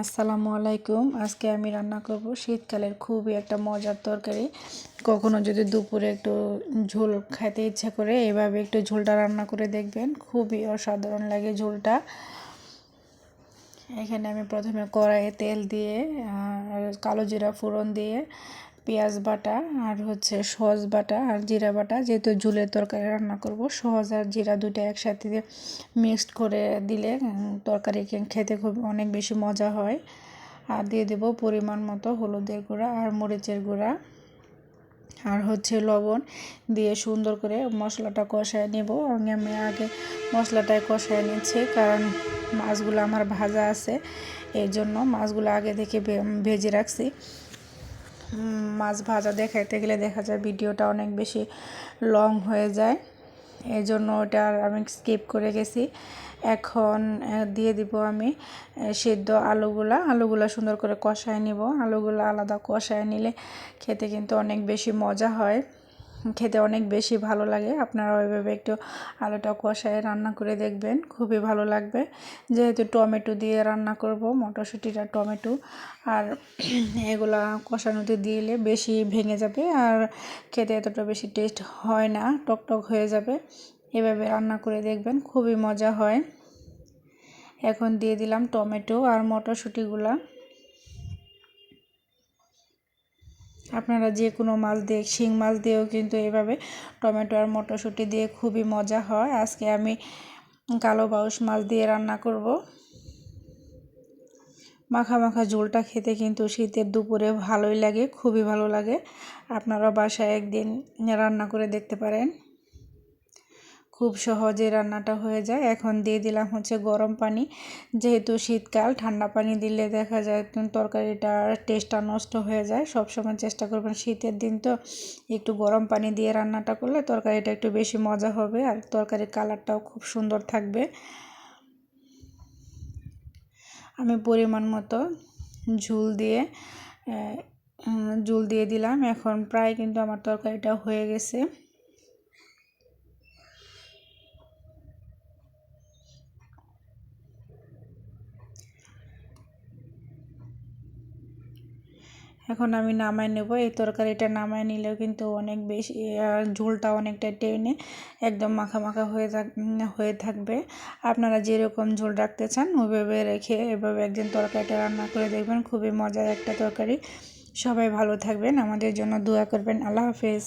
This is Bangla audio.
আসসালামু আলাইকুম। আজকে আমি রান্না করব শীতকালের খুবই একটা মজার তরকারি। কখনো যদি দুপুরে একটু ঝোল খাইতে ইচ্ছা করে এভাবে একটু ঝোলটা রান্না করে দেখবেন, খুবই অসাধারণ লাগে ঝোলটা। এখানে আমি প্রথমে কড়াইয়ে তেল দিয়ে আর কালো জিরা ফোড়ন দিয়ে পেঁয়াজ বাটা আর সস বাটা আর জিরা বাটা, যেহেতু ঝোলের তরকারি রান্না করব, সস আর জিরা দুটো একসাথে মিক্সড করে দিলে তরকারি খেতে খুব অনেক বেশি মজা হয়। আর দিয়ে দেব পরিমাণ মতো হলুদের গুঁড়া আর মরিচের গুঁড়া আর লবণ দিয়ে সুন্দর করে মশলাটা কষায় নেব। আমি আগে মশলাটাই কষায় নিচ্ছি, কারণ মাছগুলো আমার ভাজা আছে, এই জন্য মাছগুলো আগে থেকে ভেজে রাখছি। মাছ ভাজা দেখাইতে গেলে দেখা যায় ভিডিওটা অনেক বেশি লং হয়ে যায়, এই জন্য ওটা আমি স্কিপ করে গেছি। এখন দিয়ে দিব আমি সিদ্ধ আলুগুলা সুন্দর করে কষায় নিব। আলুগুলো আলাদা কষায় নিলে খেতে কিন্তু অনেক বেশি মজা হয়, খেতে অনেক বেশি ভালো লাগে। আপনারা ওইভাবে একটু আলুটা কষায় রান্না করে দেখবেন, খুবই ভালো লাগবে। যেহেতু টমেটো দিয়ে রান্না করব, মটরশুঁটিটা টমেটো আর এগুলা কষানোতে দিলে বেশি ভেঙে যাবে আর খেতে এতটা বেশি টেস্ট হয় না, টকটক হয়ে যাবে। এভাবে রান্না করে দেখবেন, খুবই মজা হয়। এখন দিয়ে দিলাম টমেটো আর মটরশুঁটিগুলা। আপনারা যে কোনো মাছ দিয়ে, শিং মাছ দিয়েও কিন্তু এভাবে টমেটো আর মটরশুঁটি দিয়ে খুবই মজা হয়। আজকে আমি কালো বাউস মাছ দিয়ে রান্না করব। মাখা মাখা ঝোলটা খেতে কিন্তু শীতের দুপুরে ভালোই লাগে, খুবই ভালো লাগে। আপনারা বাসায় একদিন রান্না করে দেখতে পারেন, খুব সহজে রান্নাটা হয়ে যায়। এখন দিয়ে দিলাম গরম পানি। যেহেতু শীতকাল, ঠান্ডা পানি দিলে দেখা যায় তরকারিটার টেস্টটা নষ্ট হয়ে যায়। সবসময় চেষ্টা করবেন শীতের দিন তো একটু গরম পানি দিয়ে রান্নাটা করলে তরকারিটা একটু বেশি মজা হবে আর তরকারির কালারটাও খুব সুন্দর থাকবে। আমি পরিমাণ মতো ঝোল দিয়ে দিলাম। এখন প্রায় কিন্তু আমার তরকারিটা হয়ে গেছে। এখন আমি নামাই নেব। এই তরকারিটা নামাই নিলেও কিন্তু অনেক বেশি ঝোলটা অনেকটা টেনে একদম মাখা মাখা হয়ে থাকবে। আপনারা যেরকম ঝোল রাখতে চান ওইভাবে রেখে এভাবে একদিন তরকারিটা রান্না করে দেখবেন, খুবই মজার একটা তরকারি। সবাই ভালো থাকবেন, আমাদের জন্য দোয়া করবেন। আল্লাহ হাফেজ।